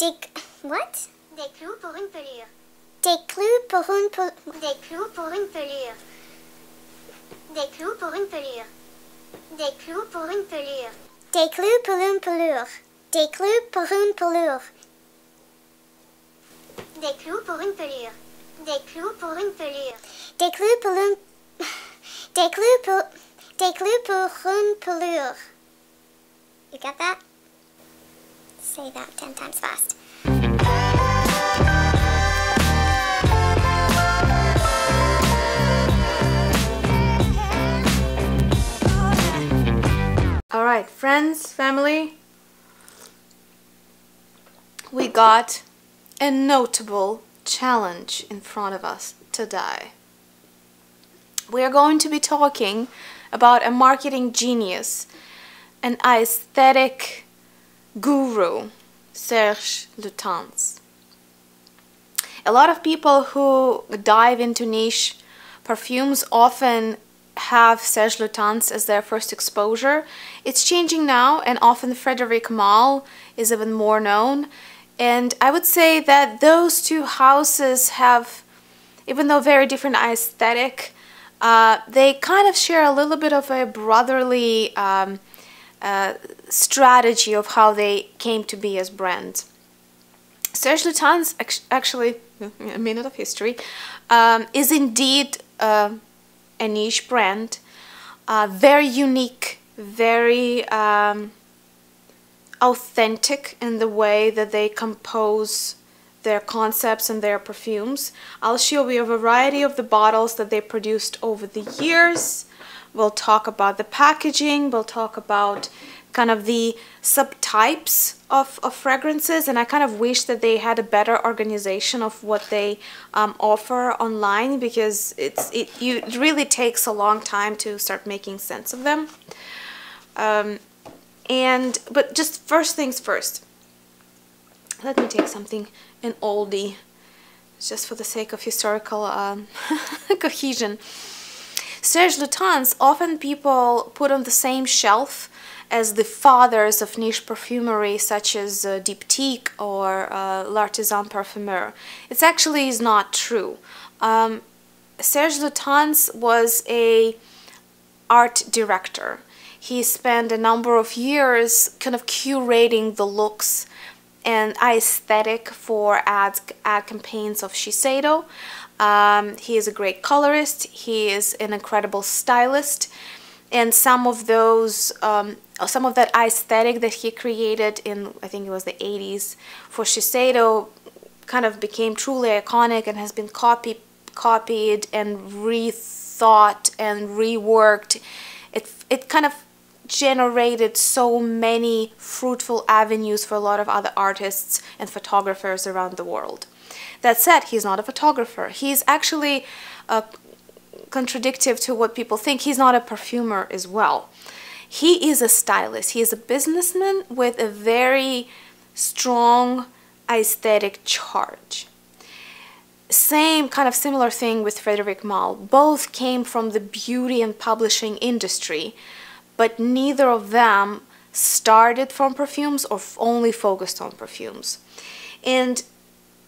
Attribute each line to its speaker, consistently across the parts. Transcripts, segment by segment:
Speaker 1: What?
Speaker 2: Des clous pour une pelure.
Speaker 1: Des clous pour une pelure.
Speaker 2: Des clous pour une pelure. Des clous pour une pelure. Des clous pour une pelure.
Speaker 1: Des clous pour une pelure. Des clous pour une pelure.
Speaker 2: Des clous pour une pelure. Des clous pour une pelure.
Speaker 1: Des clous pour une... Des clous pour... Des clous pour une pelure. You got that? Say that 10 times fast.
Speaker 3: Alright, friends, family, we got a notable challenge in front of us today. We are going to be talking about a marketing genius, an aesthetic guru, SERGE LUTENS. A lot of people who dive into niche perfumes often have SERGE LUTENS as their first exposure. It's changing now, and often Frédéric Malle is even more known. And I would say that those two houses have, even though very different aesthetic, they kind of share a little bit of a brotherly strategy of how they came to be as brands. SERGE LUTENS, actually, a minute of history, is indeed a niche brand, very unique, very authentic in the way that they compose their concepts and their perfumes. I'll show you a variety of the bottles that they produced over the years. We'll talk about the packaging, we'll talk about kind of the subtypes of fragrances, and I kind of wish that they had a better organization of what they offer online, because it really takes a long time to start making sense of them. But just first things first, let me take something, an oldie, just for the sake of historical cohesion. SERGE LUTENS, often people put on the same shelf as the fathers of niche perfumery, such as Diptyque or L'Artisan Parfumeur. It actually is not true. SERGE LUTENS was an art director. He spent a number of years kind of curating the looks and aesthetic for ad campaigns of Shiseido. He is a great colorist. He is an incredible stylist, and some of that aesthetic that he created in, I think it was the 80s for Shiseido, kind of became truly iconic and has been copied and rethought and reworked. It kind of generated so many fruitful avenues for a lot of other artists and photographers around the world. That said, he's not a photographer. He's actually contradictive to what people think. He's not a perfumer as well. He is a stylist. He is a businessman with a very strong aesthetic charge. Same kind of similar thing with Frédéric Malle. Both came from the beauty and publishing industry, but neither of them started from perfumes or only focused on perfumes. And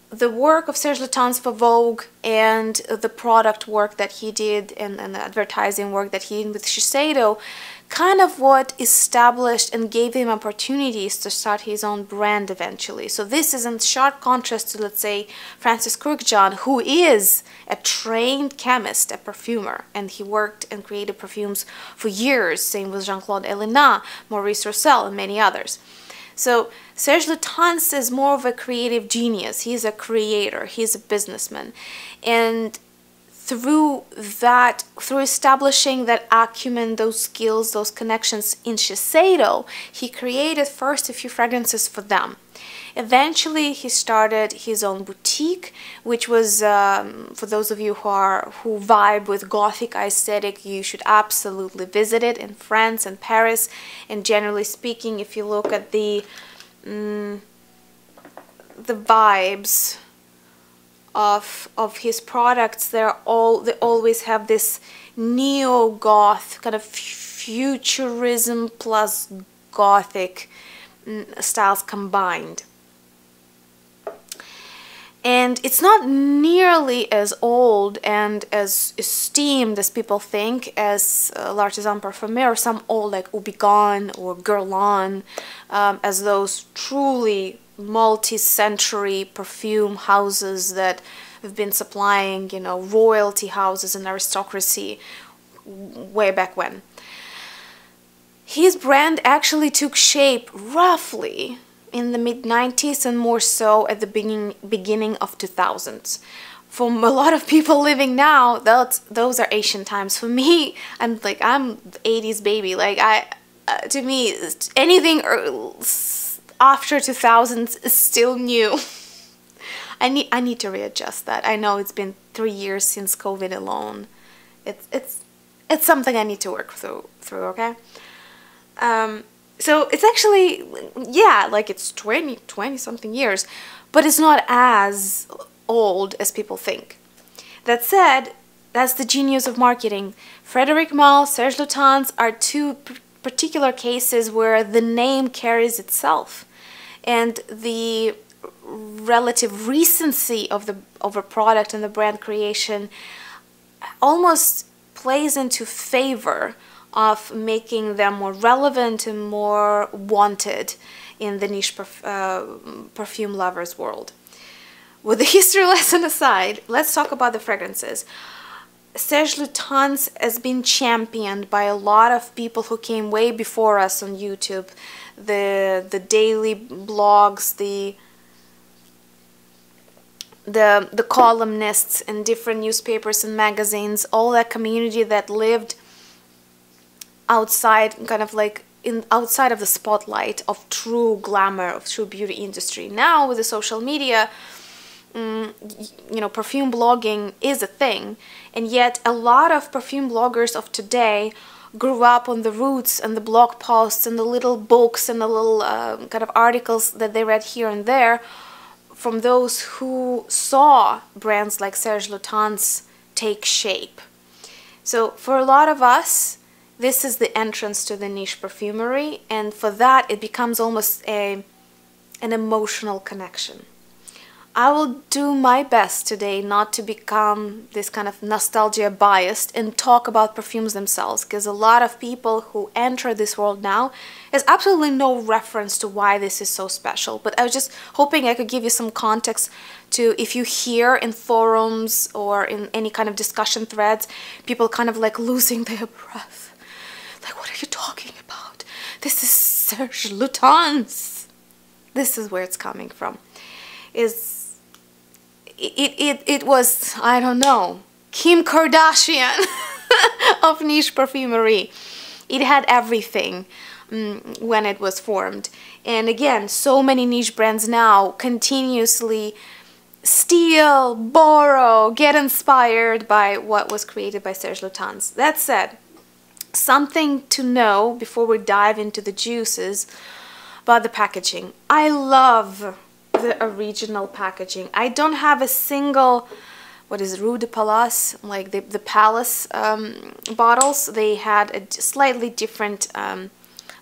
Speaker 3: the work of SERGE LUTENS for Vogue and the product work that he did and the advertising work that he did with Shiseido kind of what established and gave him opportunities to start his own brand eventually. So this is in sharp contrast to, let's say, Francis Kurkdjian, who is a trained chemist, a perfumer, and he worked and created perfumes for years, same with Jean-Claude Ellena, Maurice Roussel, and many others. So SERGE LUTENS is more of a creative genius. He's a creator, he's a businessman. And through establishing that acumen, those skills, those connections in Shiseido, he created first a few fragrances for them. Eventually, he started his own boutique, which was, for those of you who vibe with Gothic aesthetic, you should absolutely visit it in France and Paris. And generally speaking, if you look at the vibes of his products, they always have this neo-goth kind of futurism plus Gothic styles combined. And it's not nearly as old and as esteemed as people think as L'Artisan Parfumé or some old like Houbigant or Guerlain, as those truly multi-century perfume houses that have been supplying, you know, royalty houses and aristocracy way back when. His brand actually took shape roughly in the mid-90s and more so at the beginning of 2000s. For a lot of people living now, those are ancient times. For me, I'm 80s baby. Like to me, anything after 2000s is still new. I need to readjust that. I know it's been 3 years since COVID alone. It's something I need to work through. Okay. So it's actually, yeah, like it's 20 something years, but it's not as old as people think. That said, that's the genius of marketing. Frédéric Malle, Serge Lutens are two particular cases where the name carries itself, and the relative recency of a product and the brand creation almost plays into favor of making them more relevant and more wanted in the niche perfume lovers world. With the history lesson aside, let's talk about the fragrances. Serge Lutens has been championed by a lot of people who came way before us on YouTube. The daily blogs, the columnists in different newspapers and magazines, all that community that lived outside, kind of like outside of the spotlight of true glamour, of true beauty industry. Now with the social media, you know, perfume blogging is a thing, and yet a lot of perfume bloggers of today grew up on the roots and the blog posts and the little books and the little kind of articles that they read here and there from those who saw brands like Serge Lutens take shape. So for a lot of us, this is the entrance to the niche perfumery, and for that it becomes almost an emotional connection. I will do my best today not to become this kind of nostalgia biased and talk about perfumes themselves, because a lot of people who enter this world now, there's absolutely no reference to why this is so special. But I was just hoping I could give you some context to, if you hear in forums or in any kind of discussion threads, people kind of like losing their breath. Like, what are you talking about? This is Serge Lutens. This is where it's coming from. It was, I don't know, Kim Kardashian of niche perfumery. It had everything when it was formed. And again, so many niche brands now continuously steal, borrow, get inspired by what was created by Serge Lutens. That said, something to know before we dive into the juices about the packaging. I love the original packaging. I don't have a single, what is it, Rue de Palace, like the Palace bottles. They had a slightly different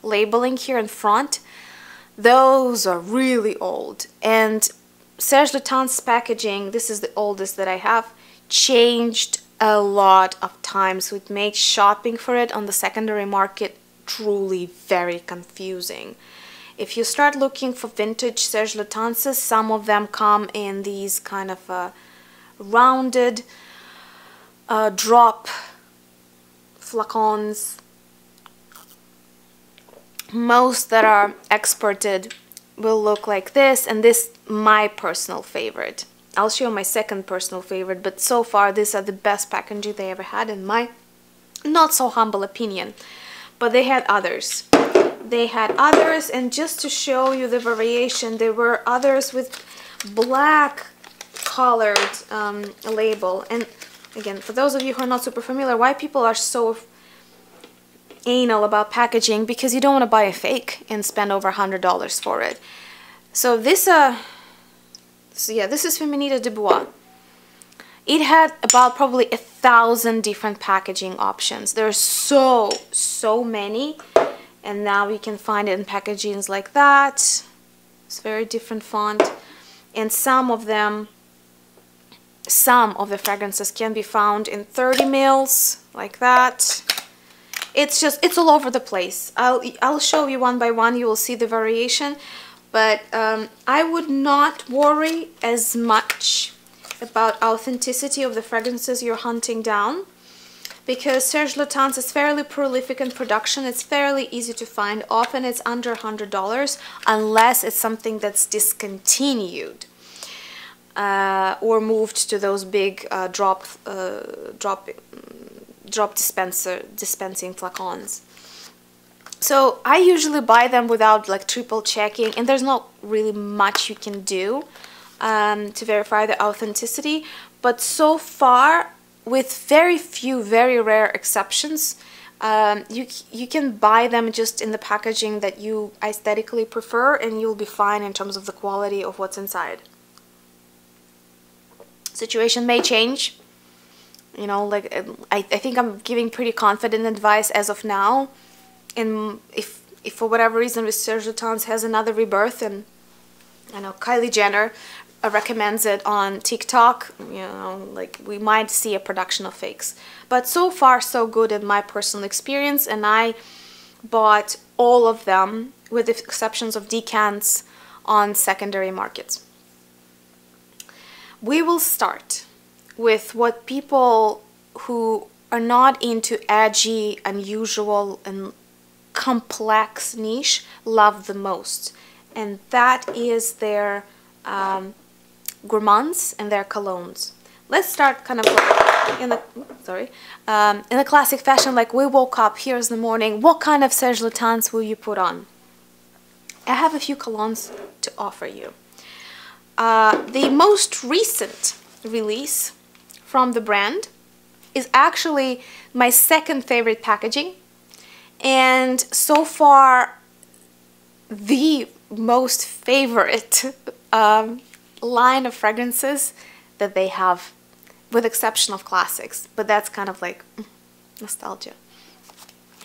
Speaker 3: labeling here in front. Those are really old. And Serge Lutens packaging, this is the oldest that I have, changed a lot of times, which makes shopping for it on the secondary market truly very confusing. If you start looking for vintage Serge Lutenses, some of them come in these kind of rounded drop flacons. Most that are exported will look like this, and this my personal favorite. I'll show you my second personal favorite, but so far these are the best packaging they ever had in my not so humble opinion. But they had others. They had others, and just to show you the variation, there were others with black colored label. And again, for those of you who are not super familiar, why people are so anal about packaging, because you don't want to buy a fake and spend over $100 for it. So this this is Feminite de Bois. It had about probably 1,000 different packaging options. There's so many, and now you can find it in packagings like that. It's very different font, and some of them some of the fragrances can be found in 30 mils, like that. It's all over the place. I'll show you one by one. You will see the variation, but I would not worry as much about authenticity of the fragrances you're hunting down, because Serge Lutens is fairly prolific in production. It's fairly easy to find. Often it's under $100 unless it's something that's discontinued or moved to those big drop dispensing flacons. So I usually buy them without like triple checking, and there's not really much you can do to verify the authenticity. But so far, with very few, very rare exceptions, you can buy them just in the packaging that you aesthetically prefer, and you'll be fine in terms of the quality of what's inside. Situation may change. You know, like I think I'm giving pretty confident advice as of now. And if for whatever reason Serge Lutens has another rebirth, and I know Kylie Jenner recommends it on TikTok, you know, like we might see a production of fakes. But so far so good in my personal experience, and I bought all of them with the exceptions of decants on secondary markets. We will start with what people who are not into edgy, unusual, and complex niche love the most, and that is their gourmands and their colognes. Let's start kind of like in the classic fashion, like we woke up, here's the morning, what kind of Serge Lutens will you put on? I have a few colognes to offer you. The most recent release from the brand is actually my second favorite packaging, and so far the most favorite line of fragrances that they have, with exception of classics, but that's kind of like nostalgia.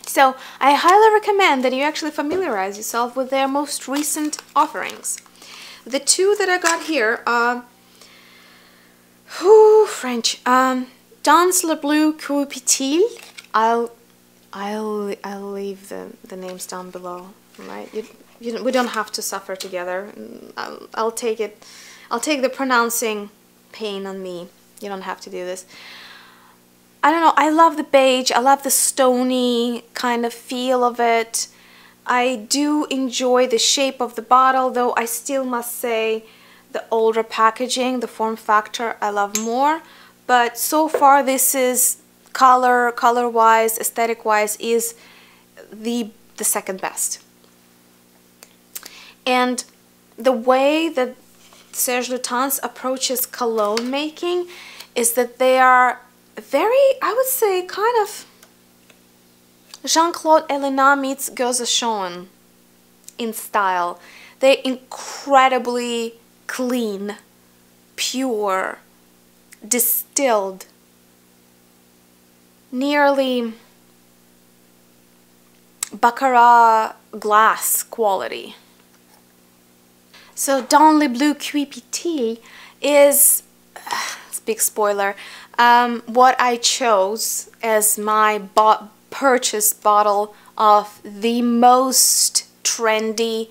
Speaker 3: So I highly recommend that you actually familiarize yourself with their most recent offerings. The two that I got here are French. Dans le bleu petille. I'll leave the names down below. Right? We don't have to suffer together. I'll take the pronouncing pain on me. You don't have to do this. I don't know. I love the beige. I love the stony kind of feel of it. I do enjoy the shape of the bottle, though I still must say the older packaging, the form factor, I love more. But so far this is color-wise, aesthetic-wise, is the second best. And the way that Serge Lutens approaches cologne making is that they are very, I would say, kind of Jean-Claude Elena meets Gozachon in style. They're incredibly clean, pure, distilled, nearly Baccarat glass quality. So Dans le bleu petille is, big spoiler, what I chose as my purchased bottle of the most trendy,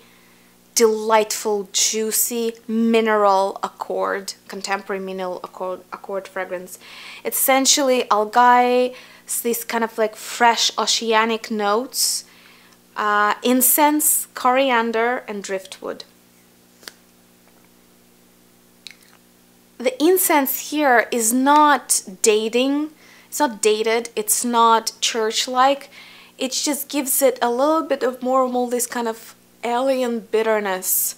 Speaker 3: delightful, juicy mineral accord, contemporary mineral accord fragrance. It's essentially algae, these kind of like fresh oceanic notes, incense, coriander, and driftwood. The incense here is not dating, it's not dated, it's not church-like. It just gives it a little bit of more of this kind of alien bitterness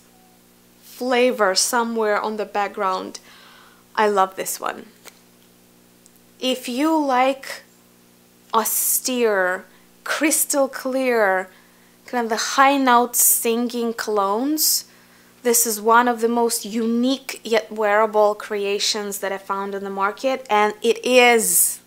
Speaker 3: flavor somewhere on the background. I love this one. If you like austere, crystal clear, kind of the high note singing colognes, this is one of the most unique yet wearable creations that I found in the market, and it is,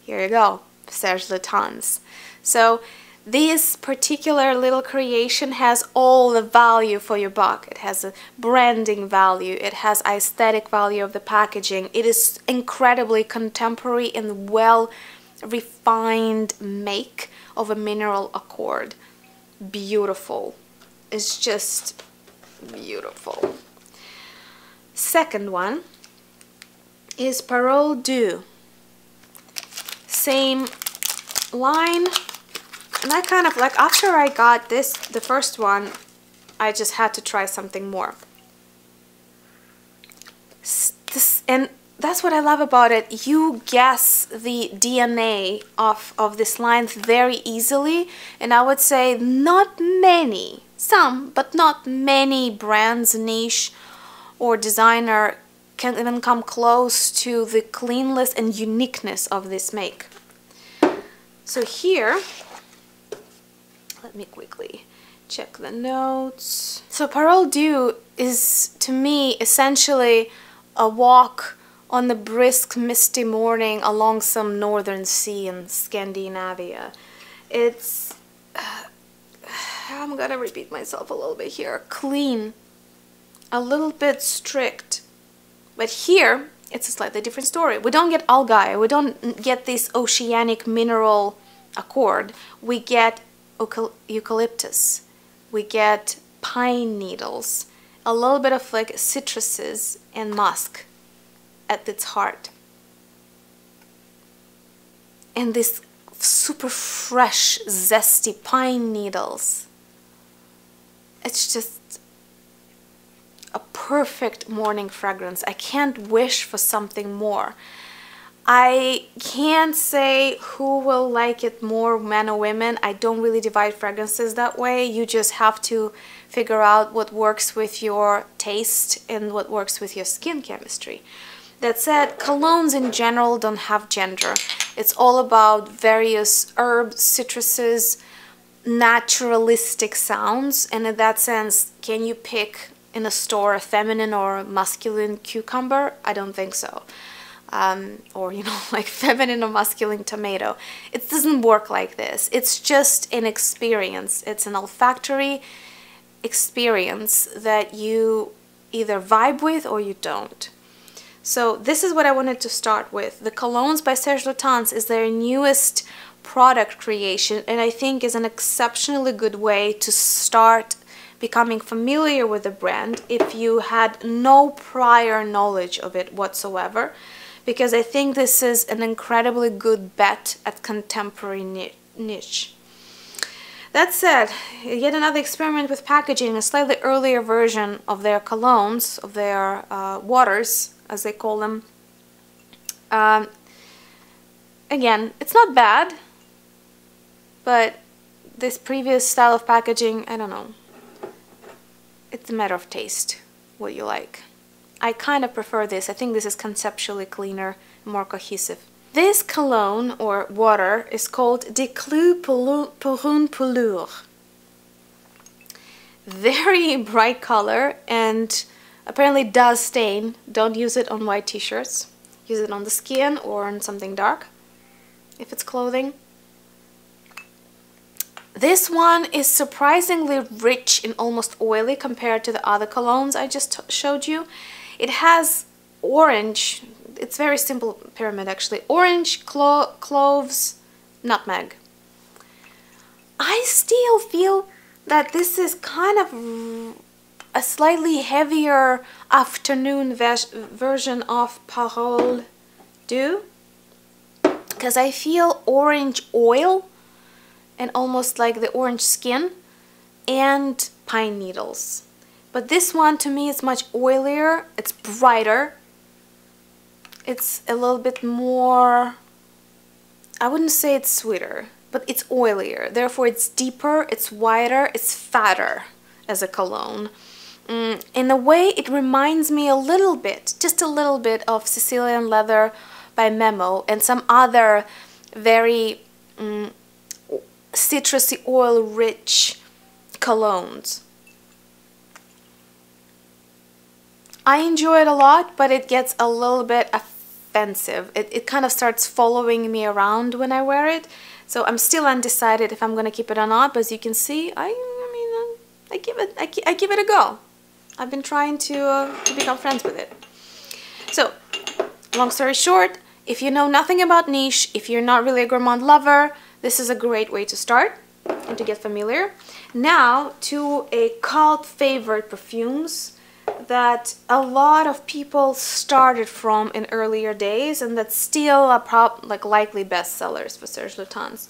Speaker 3: here you go, Serge Lutens. So This particular little creation has all the value for your buck. It has a branding value, it has aesthetic value of the packaging. It is incredibly contemporary and well refined make of a mineral accord. Beautiful. It's just beautiful. Second one is Parole Deux. Same line. And I kind of like, after I got this, the first one, I just had to try something more. And that's what I love about it. You guess the DNA of this line very easily. And I would say not many, some, but not many brands, niche, or designer can even come close to the cleanness and uniqueness of this make. So here, let me quickly check the notes. So Parole Deux is, to me, essentially a walk on the brisk, misty morning along some northern sea in Scandinavia. It's, I'm gonna repeat myself a little bit here, clean, a little bit strict. But here, it's a slightly different story. We don't get algae, we don't get this oceanic mineral accord. We get eucalyptus, we get pine needles, a little bit of like citruses and musk at its heart, and this super fresh, zesty pine needles. It's just a perfect morning fragrance. I can't wish for something more. I can't say who will like it more, men or women. I don't really divide fragrances that way. You just have to figure out what works with your taste and what works with your skin chemistry. That said, colognes in general don't have gender. It's all about various herbs, citruses, naturalistic sounds, and in that sense, can you pick in a store a feminine or masculine cucumber? I don't think so. Or, you know, like feminine or masculine tomato. It doesn't work like this. It's just an experience. It's an olfactory experience that you either vibe with or you don't. So this is what I wanted to start with. The Colognes by SERGE LUTENS is their newest product creation, and I think is an exceptionally good way to start becoming familiar with the brand if you had no prior knowledge of it whatsoever, because I think this is an incredibly good bet at contemporary niche. That said, yet another experiment with packaging, a slightly earlier version of their colognes, of their waters, as they call them. Again, it's not bad, but this previous style of packaging, I don't know. It's a matter of taste, what you like. I kind of prefer this. I think this is conceptually cleaner, more cohesive. This cologne, or water, is called de clous pour une pelure. Very bright color and apparently does stain. Don't use it on white t-shirts. Use it on the skin or on something dark, if it's clothing. This one is surprisingly rich and almost oily compared to the other colognes I just showed you. It has orange, it's very simple pyramid actually, orange, cloves, nutmeg. I still feel that this is kind of a slightly heavier afternoon version of Parole Deux, because I feel orange oil and almost like the orange skin and pine needles. But this one to me is much oilier, it's brighter, it's a little bit more, I wouldn't say it's sweeter, but it's oilier, therefore it's deeper, it's wider, it's fatter as a cologne. In a way it reminds me a little bit, just a little bit, of Sicilian Leather by Memo and some other very citrusy oil rich colognes. I enjoy it a lot, but it gets a little bit offensive. It kind of starts following me around when I wear it. So I'm still undecided if I'm gonna keep it or not, but as you can see, I give it a go. I've been trying to become friends with it. So, long story short, if you know nothing about niche, if you're not really a gourmand lover, this is a great way to start and to get familiar. Now to a cult favorite perfumes that a lot of people started from in earlier days, and that's still likely bestsellers for Serge Lutens.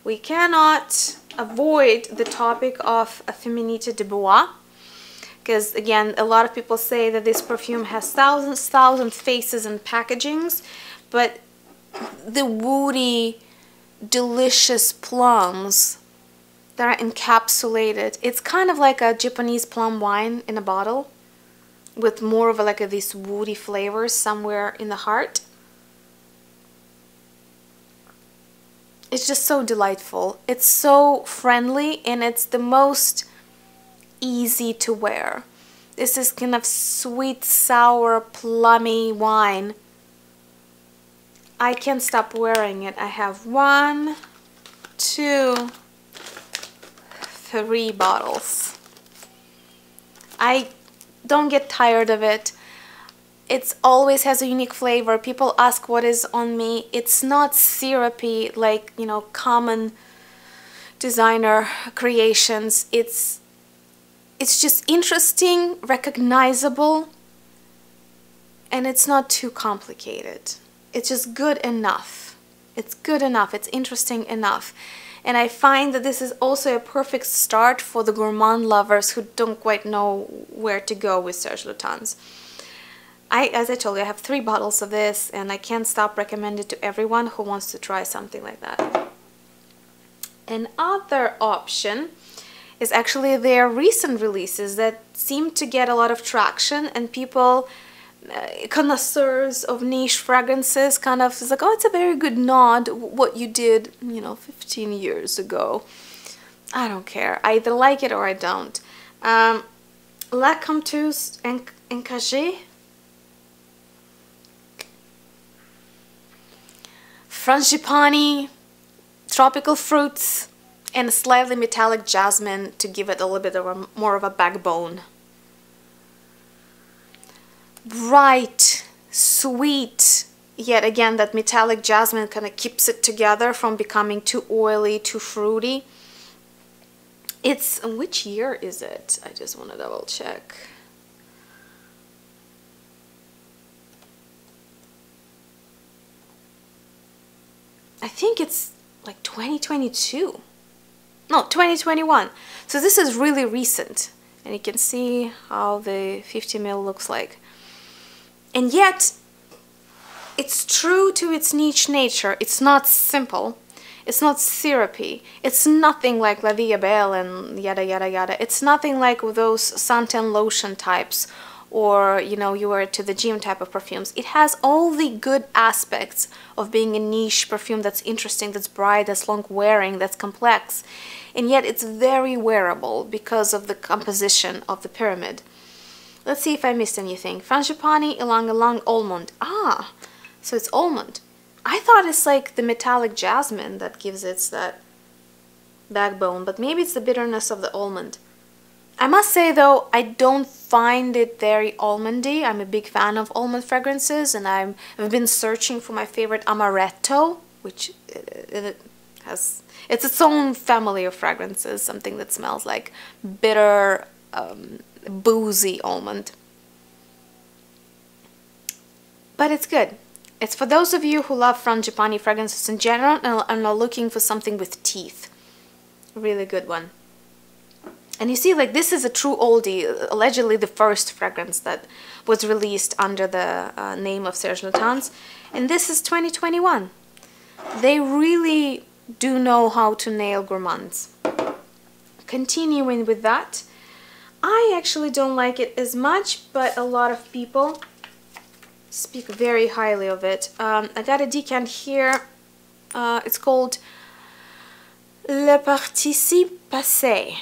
Speaker 3: We cannot avoid the topic of a Feminite de Bois, because again, a lot of people say that this perfume has thousands faces and packagings, but the woody, delicious plums that are encapsulated, it's kind of like a Japanese plum wine in a bottle, with more of these woody flavors somewhere in the heart. It's just so delightful. It's so friendly, and it's the most easy to wear. This is kind of sweet, sour, plummy wine. I can't stop wearing it. I have 1, 2, 3 bottles. I don't get tired of it. It always has a unique flavor. People ask what is on me. It's not syrupy like, you know, common designer creations. It's just interesting, recognizable, and it's not too complicated. It's just good enough. It's good enough. It's interesting enough. And I find that this is also a perfect start for the gourmand lovers who don't quite know where to go with Serge Lutens. As I told you, I have 3 bottles of this, and I can't stop recommending it to everyone who wants to try something like that. Another option is actually their recent releases that seem to get a lot of traction, and people, connoisseurs of niche fragrances, kind of is like, oh, it's a very good nod what you did, you know, 15 years ago. I don't care. I either like it or I don't. La Dompteuse Encagee, frangipani, tropical fruits, and a slightly metallic jasmine to give it a little bit of more of a backbone. Bright, sweet, yet again that metallic jasmine kind of keeps it together from becoming too oily, too fruity. It's, which year is it? I just want to double check. I think it's like 2022. No, 2021. So this is really recent. And you can see how the 50 ml looks like. And yet, it's true to its niche nature. It's not simple. It's not syrupy. It's nothing like La Diable and yada yada yada. It's nothing like those Santal lotion types, or, you know, you wear it to the gym type of perfumes. It has all the good aspects of being a niche perfume that's interesting, that's bright, that's long wearing, that's complex. And yet it's very wearable because of the composition of the pyramid. Let's see if I missed anything. Frangipani, Ylang Ylang, almond. Ah, so it's almond. I thought it's like the metallic jasmine that gives it that backbone, but maybe it's the bitterness of the almond. I must say though, I don't find it very almondy. I'm a big fan of almond fragrances, and I've been searching for my favorite amaretto, which has, it's its own family of fragrances, something that smells like bitter, boozy almond. But it's good. It's for those of you who love frangipani fragrances in general and are looking for something with teeth. A really good one. And you see, like, this is a true oldie, allegedly the first fragrance that was released under the name of Serge Lutens. And this is 2021. They really do know how to nail gourmands. Continuing with that, I actually don't like it as much, but a lot of people speak very highly of it. I got a decant here. It's called Le Participe Passé.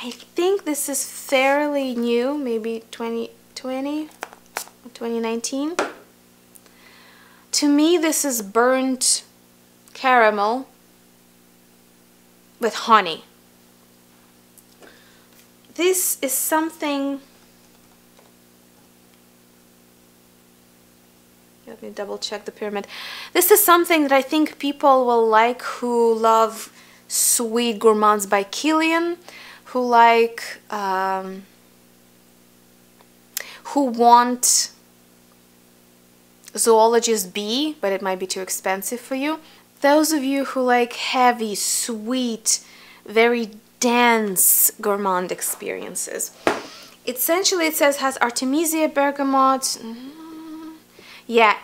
Speaker 3: I think this is fairly new, maybe 2020 or 2019. To me, this is burnt caramel with honey. This is something, let me double check the pyramid. This is something that I think people will like who love Sweet Gourmands by Kilian, who like, who want Zoologist Bee, but it might be too expensive for you. Those of you who like heavy, sweet, very dense gourmand experiences. Essentially, it says has Artemisia, bergamot, yeah,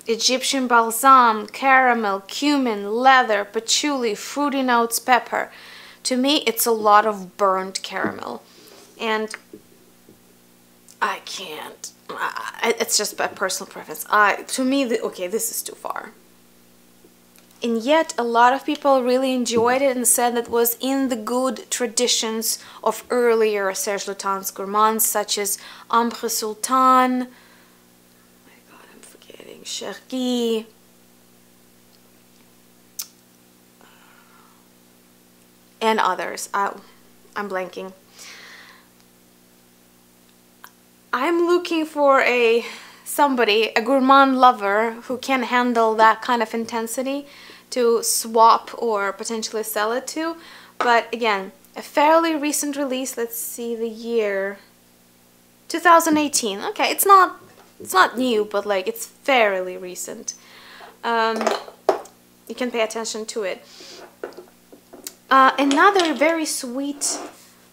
Speaker 3: Egyptian balsam, caramel, cumin, leather, patchouli, fruity notes, pepper. To me, it's a lot of burnt caramel, and I can't. It's just a personal preference. To me, okay, this is too far. And yet, a lot of people really enjoyed it and said that it was in the good traditions of earlier Serge Lutens gourmands, such as Ambre Sultan, oh my god, I'm forgetting, Chergui, and others. I'm blanking. I'm looking for a gourmand lover who can handle that kind of intensity to swap or potentially sell it to. But again, a fairly recent release. Let's see the year. 2018. Okay, it's not new, but like it's fairly recent. You can pay attention to it. Another very sweet,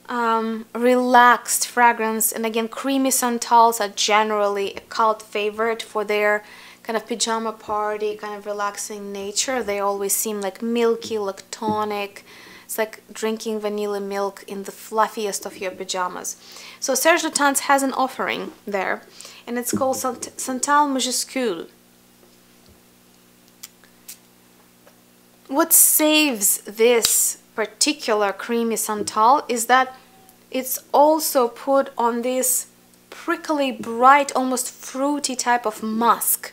Speaker 3: relaxed fragrance, and again, creamy Santals are generally a cult favorite for their kind of pajama party, kind of relaxing nature. They always seem like milky, lactonic. It's like drinking vanilla milk in the fluffiest of your pajamas. So Serge Lutens has an offering there, and it's called Santal Majuscule. What saves this particular creamy Santal is that it's also put on this prickly, bright, almost fruity type of musk.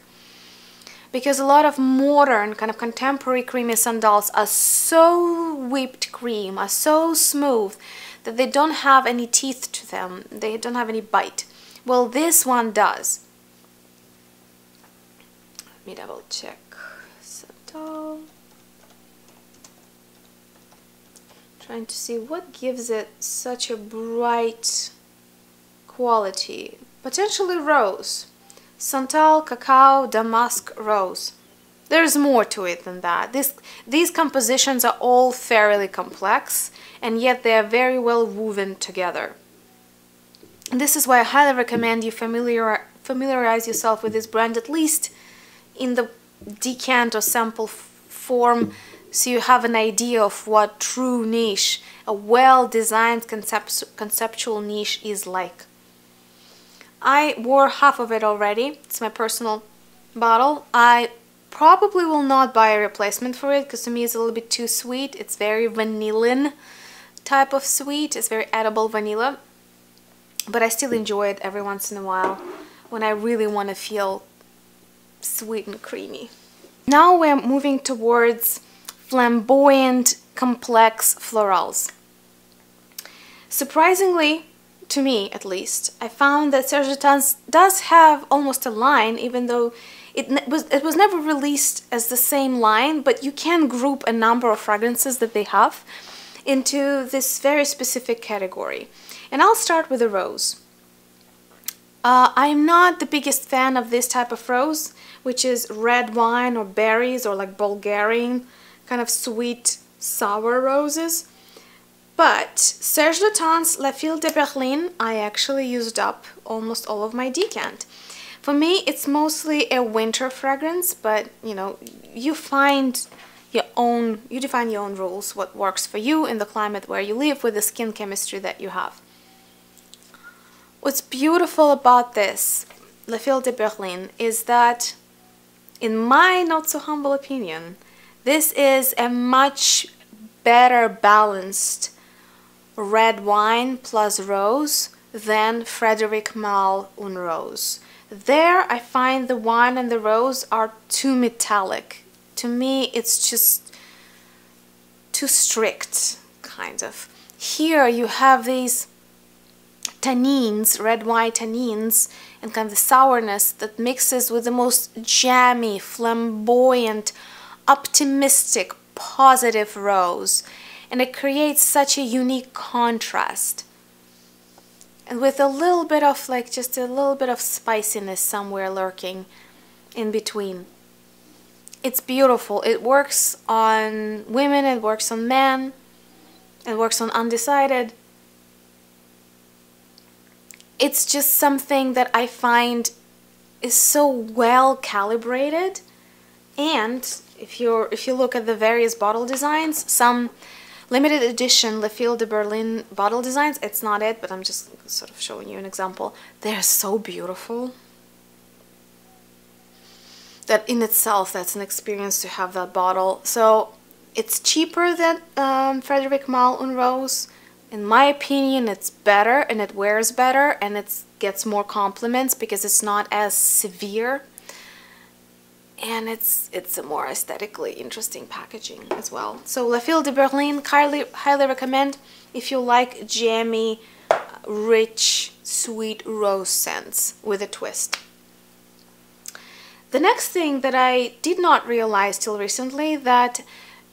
Speaker 3: Because a lot of modern, kind of contemporary creamy Santals are so whipped cream, are so smooth, that they don't have any teeth to them. They don't have any bite. Well, this one does. Let me double check. Santal. Trying to see what gives it such a bright quality. Potentially rose. Santal, cacao, damask, rose. There's more to it than that. These compositions are all fairly complex, and yet they are very well woven together. And this is why I highly recommend you familiarize yourself with this brand, at least in the decant or sample form, so you have an idea of what true niche, a well-designed conceptual niche is like. I wore half of it already. It's my personal bottle. I probably will not buy a replacement for it because to me it's a little bit too sweet. It's very vanillin type of sweet. It's very edible vanilla. But I still enjoy it every once in a while when I really want to feel sweet and creamy. Now we're moving towards flamboyant, complex florals. Surprisingly, to me at least, I found that Serge Lutens does have almost a line, even though it was never released as the same line, but you can group a number of fragrances that they have into this very specific category. And I'll start with a rose. I'm not the biggest fan of this type of rose, which is red wine or berries or like Bulgarian kind of sweet, sour roses. But Serge Lutens La Fille de Berlin, I actually used up almost all of my decant. For me, it's mostly a winter fragrance, but you know, you define your own rules, what works for you in the climate where you live with the skin chemistry that you have. What's beautiful about this La Fille de Berlin is that, in my not so humble opinion, this is a much better balanced red wine plus rose than Frederic Malle Une Rose. There I find the wine and the rose are too metallic To me, it's just too strict, kind of. Here you have these tannins, red wine tannins, and kind of the sourness that mixes with the most jammy, flamboyant, optimistic, positive rose. And it creates such a unique contrast. And with a little bit of, like, just a little bit of spiciness somewhere lurking in between. It's beautiful. It works on women, it works on men, it works on undecided. It's just something that I find is so well calibrated. And if you look at the various bottle designs, some limited edition Le Fil de Berlin bottle designs, it's not it, but I'm just sort of showing you an example. They're so beautiful that in itself, that's an experience to have that bottle. So it's cheaper than Frederic Malle and Rose. In my opinion, it's better and it wears better and it gets more compliments because it's not as severe. And it's a more aesthetically interesting packaging as well. So Le Fil de Berlin, highly recommend if you like jammy, rich, sweet rose scents with a twist. The next thing that I did not realize till recently, that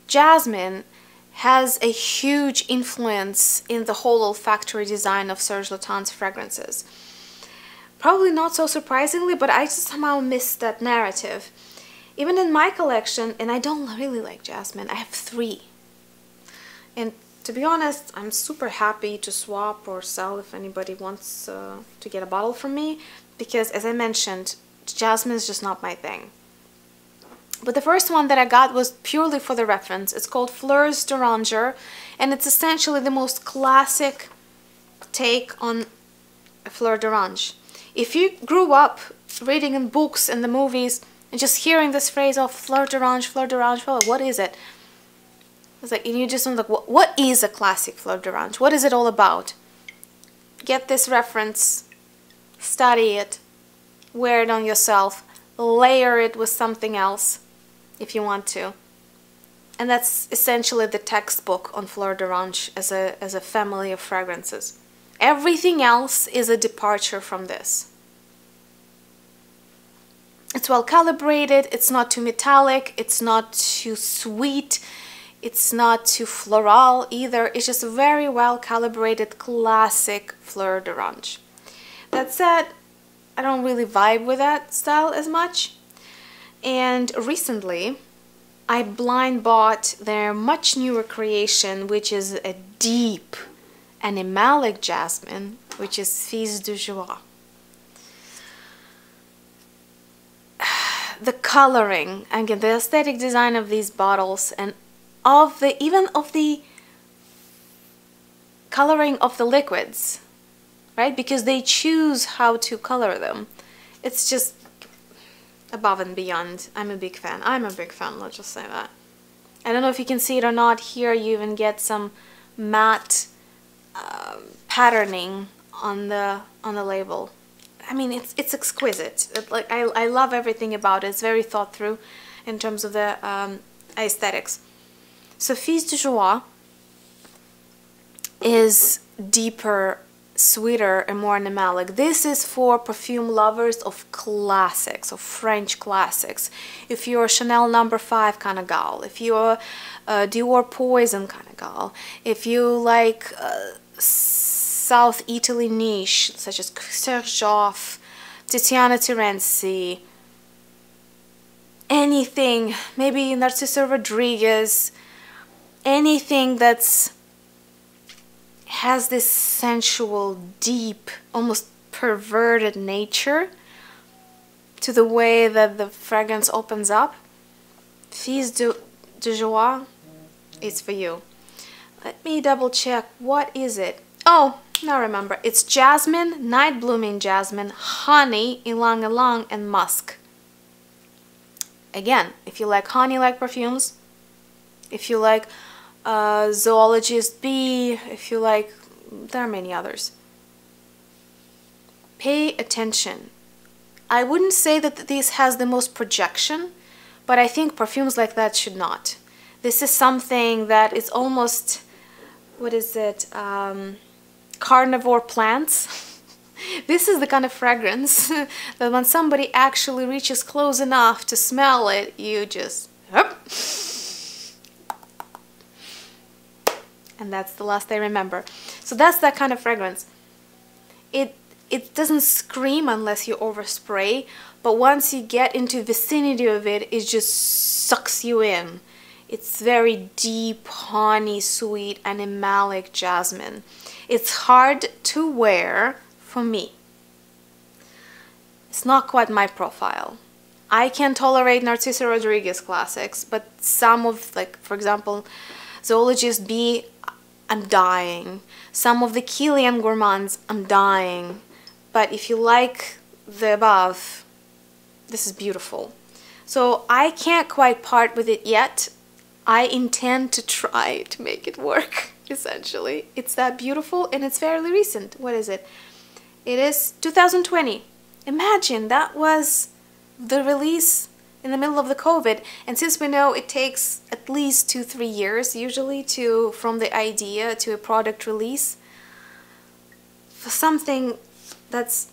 Speaker 3: jasmine has a huge influence in the whole olfactory design of Serge Lutens fragrances. Probably not so surprisingly, but I just somehow missed that narrative. Even in my collection, and I don't really like jasmine, I have 3. And to be honest, I'm super happy to swap or sell if anybody wants to get a bottle from me, because as I mentioned, jasmine is just not my thing. But the first one that I got was purely for the reference. It's called Fleurs d'Oranger, and it's essentially the most classic take on a fleur d'orange. If you grew up reading in books and the movies and just hearing this phrase of fleur d'orange, well, what is it? It's like, and you just don't like, what is a classic fleur d'orange? What is it all about? Get this reference, study it, wear it on yourself, layer it with something else if you want to. And that's essentially the textbook on fleur d'orange as a family of fragrances. Everything else is a departure from this. It's well calibrated, it's not too metallic, it's not too sweet, it's not too floral either. It's just a very well calibrated classic fleur d'orange. That said, I don't really vibe with that style as much. And recently, I blind bought their much newer creation, which is a deep animalic jasmine, which is Fils de Joie. The coloring, again, the aesthetic design of these bottles, and even of the coloring of the liquids, right? Because they choose how to color them. It's just above and beyond. I'm a big fan. Let's just say that. I don't know if you can see it or not. Here you even get some matte patterning on the label. I mean, it's exquisite. I love everything about it. It's very thought through in terms of the aesthetics. So Fils de Joie is deeper, sweeter, and more animalic. This is for perfume lovers of classics, of French classics. If you're a Chanel No. 5 kind of gal, if you're a Dior Poison kind of gal, if you like South Italy niche, such as SERGE, Tiziana Terenzi, anything, maybe Narciso Rodriguez, anything that's has this sensual, deep, almost perverted nature to the way that the fragrance opens up. Fils de Joie is for you. Let me double check. What is it? Oh, now remember. It's jasmine, night blooming jasmine, honey, ylang ylang, and musk. Again, if you like honey-like perfumes, if you like Zoologist Bee, if you like, there are many others. Pay attention. I wouldn't say that this has the most projection, but I think perfumes like that should not. This is something that is almost, what is it, carnivore plants. This is the kind of fragrance that when somebody actually reaches close enough to smell it, you just, hup. And that's the last I remember. So that's that kind of fragrance. It doesn't scream unless you overspray, but once you get into vicinity of it, it just sucks you in. It's very deep, honey, sweet, animalic jasmine. It's hard to wear for me. It's not quite my profile. I can tolerate Narciso Rodriguez classics, but some of, like, for example, Zoologist B, I'm dying. Some of the Kilian Gourmands, I'm dying. But if you like the above, this is beautiful. So I can't quite part with it yet. I intend to try to make it work, essentially. It's that beautiful, and it's fairly recent. What is it? It is 2020. Imagine, that was the release in the middle of the COVID, and since we know it takes at least 2-3 years usually from the idea to a product release, for something that's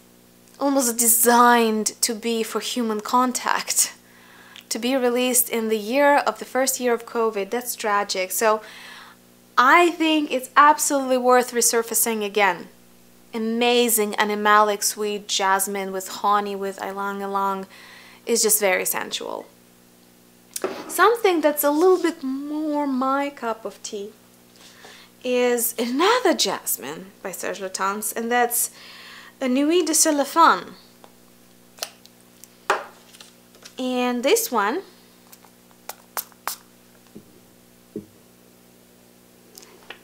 Speaker 3: almost designed to be for human contact, to be released in the first year of COVID, that's tragic. So I think it's absolutely worth resurfacing again. Amazing animalic sweet jasmine with honey, with ylang ylang, is just very sensual. Something that's a little bit more my cup of tea is another jasmine by Serge LUTENS, and that's a Nuit de cellophane. And this one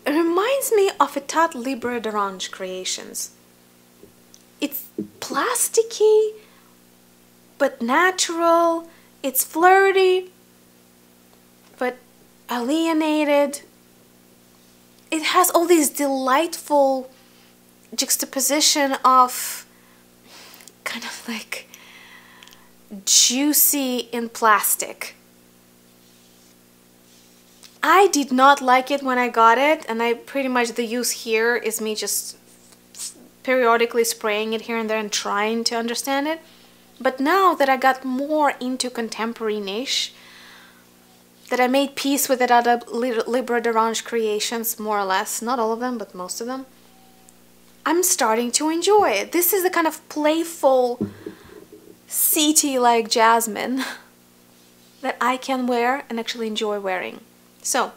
Speaker 3: reminds me of a Tat Libre d'Orange creations. It's plasticky but natural, it's flirty but alienated. It has all these delightful juxtaposition of kind of like juicy in plastic. I did not like it when I got it, and I pretty much, the use here is me just periodically spraying it here and there and trying to understand it. But now that I got more into contemporary niche, that I made peace with the other Libre d'Orange creations, more or less, not all of them, but most of them, I'm starting to enjoy it. This is the kind of playful, CT-like jasmine that I can wear and actually enjoy wearing. So,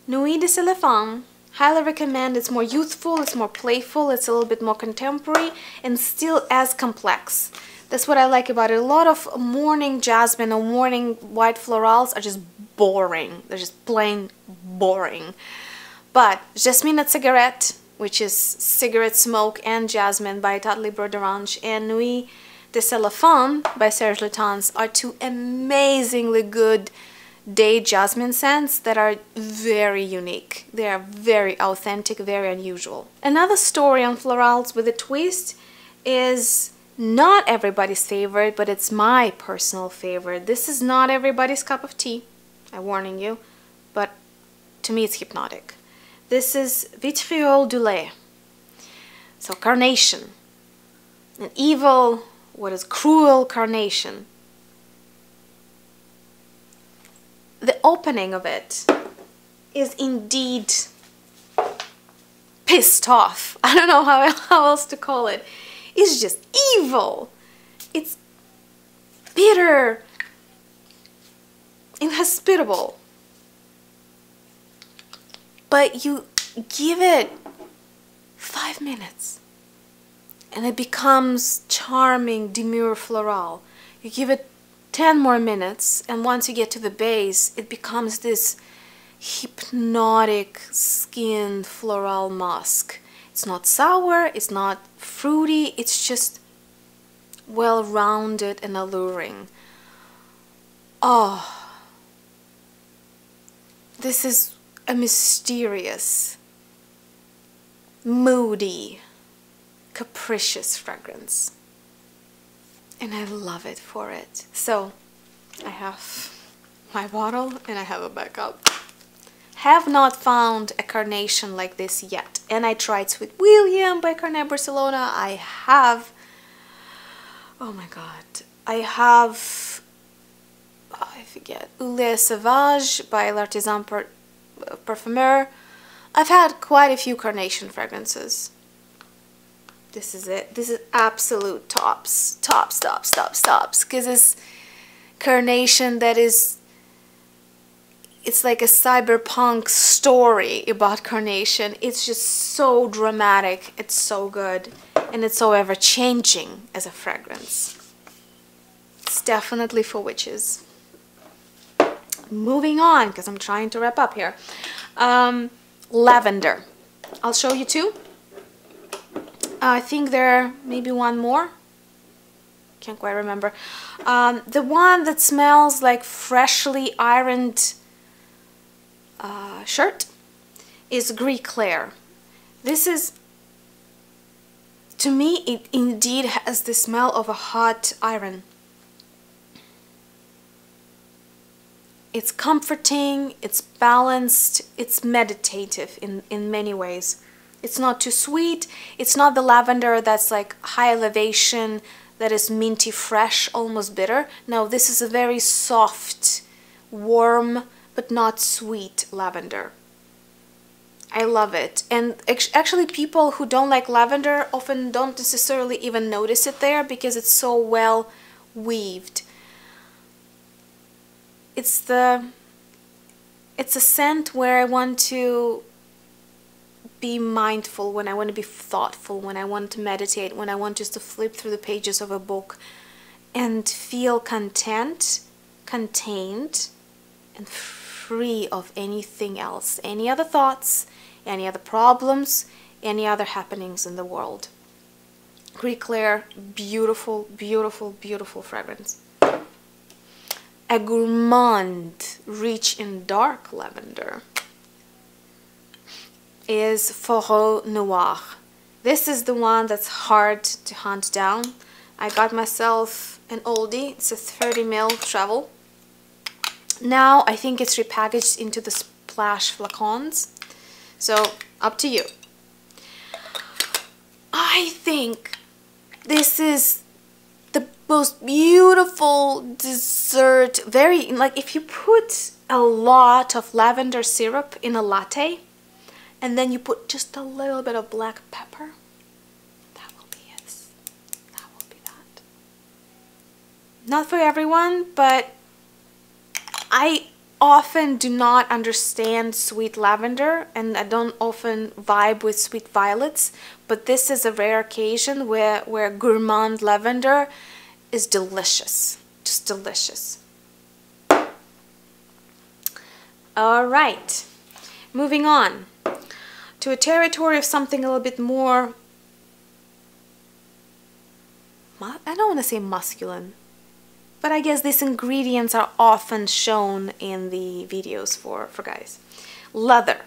Speaker 3: Nuit de cellophane, highly recommend. It's more youthful, it's more playful, it's a little bit more contemporary, and still as complex. That's what I like about it. A lot of morning jasmine or morning white florals are just boring. They're just plain boring. But Jasmine et Cigarette, which is cigarette smoke and jasmine by Tat Libre d'Orange, and Nuit de cellophane by Serge LUTENS are two amazingly good day jasmine scents that are very unique. They are very authentic, very unusual. Another story on florals with a twist is not everybody's favorite, but it's my personal favorite. This is not everybody's cup of tea, I'm warning you, but to me it's hypnotic. This is Vitriol du lait. So carnation, an evil, what is cruel carnation. The opening of it is indeed pissed off. I don't know how else to call it. It's just evil. It's bitter, inhospitable. But you give it 5 minutes and it becomes charming, demure floral. You give it 10 more minutes, and once you get to the base, it becomes this hypnotic skinned floral musk. It's not sour, it's not fruity, it's just well-rounded and alluring. Oh, this is a mysterious, moody, capricious fragrance. And I love it for it. So, I have my bottle and I have a backup. Have not found a carnation like this yet. And I tried Sweet William by Carnet Barcelona. I have, oh my god, I have, oh, I forget, Oulé Sauvage by L'Artisan Parfumeur. I've had quite a few carnation fragrances. This is it. This is absolute tops. Tops. Because it's carnation that is, it's like a cyberpunk story about carnation. It's just so dramatic. It's so good. And it's so ever-changing as a fragrance. It's definitely for witches. Moving on, because I'm trying to wrap up here. Lavender. I'll show you two. I think there may be one more. Can't quite remember. The one that smells like freshly ironed shirt is Cris Clair. This is, to me, it indeed has the smell of a hot iron. It's comforting, it's balanced, it's meditative in many ways. It's not too sweet, it's not the lavender that's like high elevation, that is minty fresh, almost bitter. No, this is a very soft, warm, but not sweet lavender. I love it. And actually people who don't like lavender often don't necessarily even notice it there because it's so well weaved. It's a scent where I want to be mindful, when I want to be thoughtful, when I want to meditate, when I want just to flip through the pages of a book and feel content, contained, and free of anything else, any other thoughts, any other problems, any other happenings in the world. Cris Clair, beautiful, beautiful, beautiful fragrance. A gourmand, rich in dark lavender is Forreau Noir. This is the one that's hard to hunt down. I got myself an oldie. It's a 30 ml travel. Now I think it's repackaged into the splash flacons. So up to you. I think this is the most beautiful dessert. Very, like, if you put a lot of lavender syrup in a latte and then you put just a little bit of black pepper, that will be it. That will be that. Not for everyone, but I often do not understand sweet lavender and I don't often vibe with sweet violets, but this is a rare occasion where gourmand lavender is delicious. Just delicious. All right, moving on to a territory of something a little bit more, I don't want to say masculine, but I guess these ingredients are often shown in the videos for guys. Leather.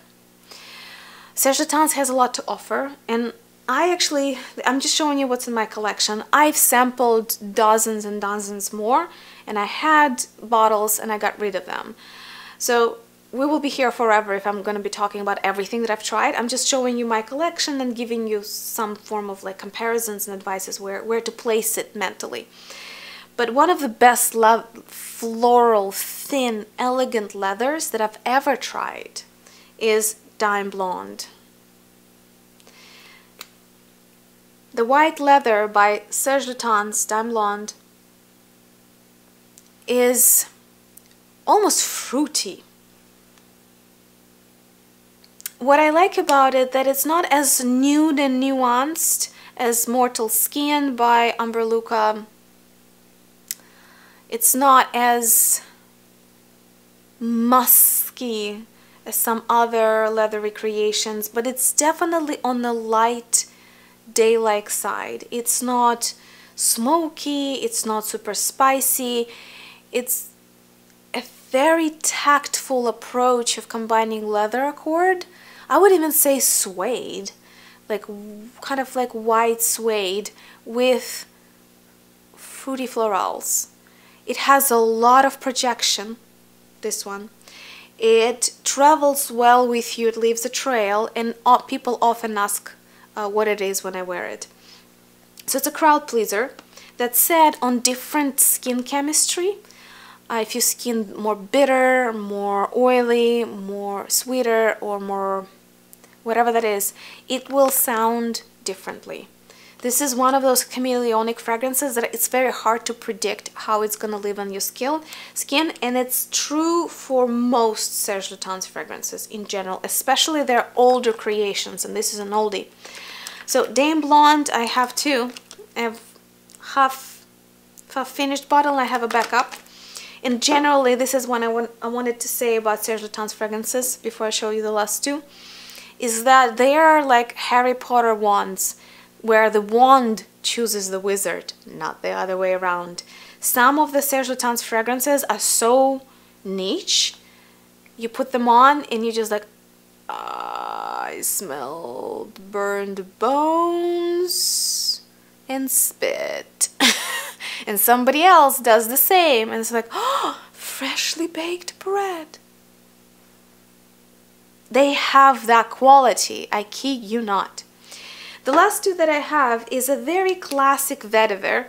Speaker 3: Serge Lutens has a lot to offer, and I'm just showing you what's in my collection. I've sampled dozens and dozens more, and I had bottles and I got rid of them. So we will be here forever if I'm going to be talking about everything that I've tried. I'm just showing you my collection and giving you some form of like comparisons and advices where to place it mentally. But one of the best floral, thin, elegant leathers that I've ever tried is Daim Blonde. The white leather by Serge Lutens, Daim Blonde, is almost fruity. What I like about it, that it's not as nude and nuanced as Mortal Skin by Amber Luca. It's not as musky as some other leathery creations, but it's definitely on the light, day-like side. It's not smoky, it's not super spicy. It's a very tactful approach of combining leather accord. I would even say suede, like kind of like white suede with fruity florals. It has a lot of projection, this one. It travels well with you, it leaves a trail, and people often ask what it is when I wear it. So it's a crowd pleaser. That said, on different skin chemistry, if your skin more bitter, more oily, more sweeter, or more whatever that is, it will sound differently. This is one of those chameleonic fragrances that it's very hard to predict how it's going to live on your skin, and it's true for most Serge Lutens fragrances in general, especially their older creations, and this is an oldie. So Daim Blonde, I have two. I have half finished bottle and I have a backup. And generally, this is what I wanted to say about Serge Lutens fragrances before I show you the last two, is that they are like Harry Potter wands, where the wand chooses the wizard, not the other way around. Some of the Serge Lutens fragrances are so niche, you put them on and you're just like, I smelled burned bones and spit. And somebody else does the same, and it's like, oh, freshly baked bread. They have that quality, I kid you not. The last two that I have is a very classic vetiver,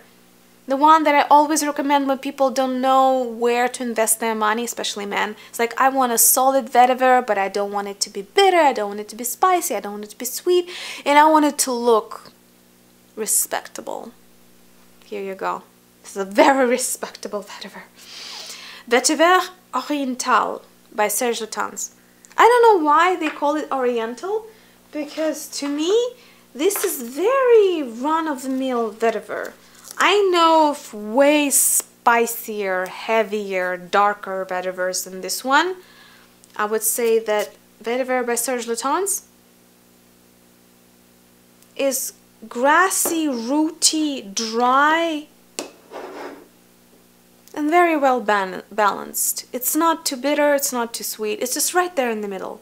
Speaker 3: the one that I always recommend when people don't know where to invest their money, especially men. It's like, I want a solid vetiver, but I don't want it to be bitter, I don't want it to be spicy, I don't want it to be sweet, and I want it to look respectable. Here you go. This is a very respectable vetiver. Vetiver Oriental by Serge Lutens. I don't know why they call it Oriental, because to me, this is very run-of-the-mill vetiver. I know of way spicier, heavier, darker vetivers than this one. I would say that Vetiver by Serge Lutens is grassy, rooty, dry, and very well balanced. It's not too bitter, it's not too sweet, it's just right there in the middle.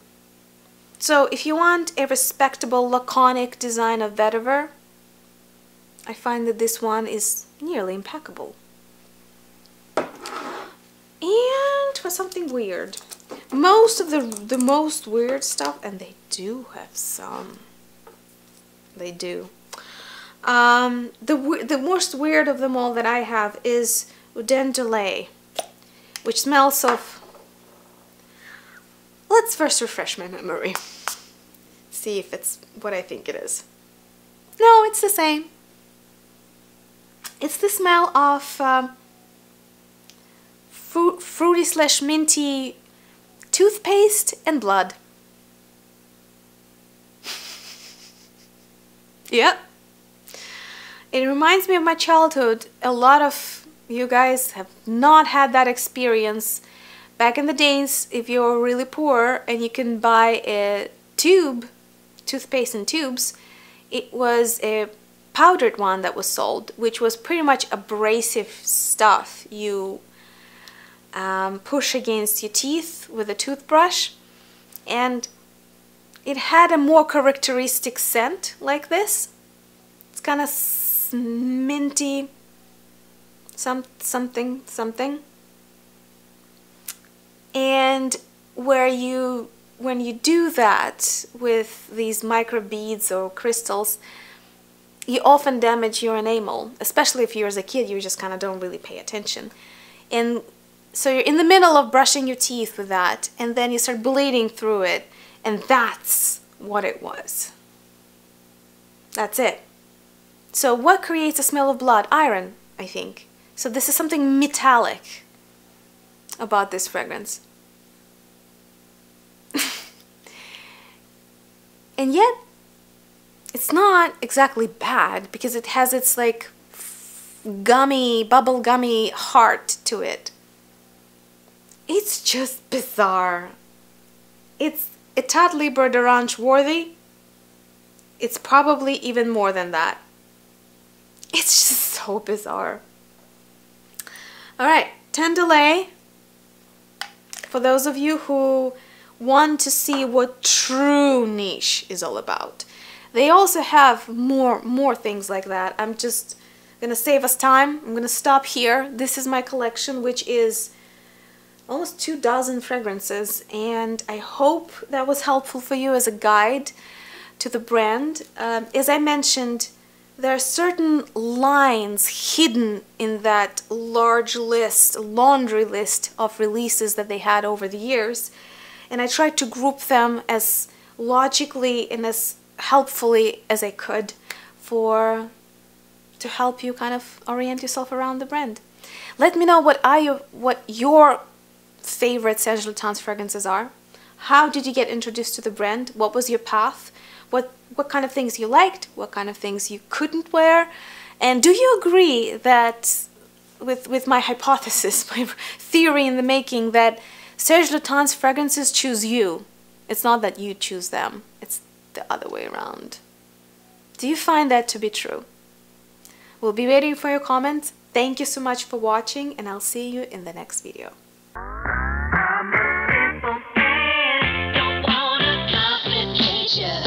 Speaker 3: So if you want a respectable, laconic design of vetiver, I find that this one is nearly impeccable. And for something weird, most of the most weird stuff, and they do have some, they do. The most weird of them all that I have is Eau de Lait, which smells of, let's first refresh my memory, see if it's what I think it is. No, it's the same. It's the smell of fruity/minty toothpaste and blood. Yep. It reminds me of my childhood. A lot of you guys have not had that experience. Back in the days, if you're really poor and you can buy a tube, toothpaste in tubes, it was a powdered one that was sold, which was pretty much abrasive stuff you push against your teeth with a toothbrush, and it had a more characteristic scent like this. It's kind of minty, something. And when you do that with these micro beads or crystals, you often damage your enamel, especially if you're as a kid, you just kind of don't really pay attention. And so you're in the middle of brushing your teeth with that, and then you start bleeding through it, and that's what it was. That's it. So what creates a smell of blood? Iron, I think. So this is something metallic about this fragrance. And yet, it's not exactly bad, because it has its like gummy, bubble gummy heart to it. It's just bizarre. It's Etat Libre d'Orange worthy. It's probably even more than that. It's just so bizarre. Alright, Tendelay. For those of you who want to see what true niche is all about. They also have more things like that. I'm just gonna save us time. I'm gonna stop here. This is my collection, which is almost 24 fragrances, and I hope that was helpful for you as a guide to the brand. As I mentioned, there are certain lines hidden in that large list, laundry list of releases that they had over the years, and I tried to group them as logically and as helpfully as I could to help you kind of orient yourself around the brand. Let me know what your favorite SERGE LUTENS fragrances are. How did you get introduced to the brand? What was your path? What kind of things you liked? What kind of things you couldn't wear? And do you agree that with my hypothesis, my theory in the making, that SERGE LUTENS fragrances choose you? It's not that you choose them. It's the other way around. Do you find that to be true? We'll be waiting for your comments. Thank you so much for watching, and I'll see you in the next video.
Speaker 4: Don't want a complication.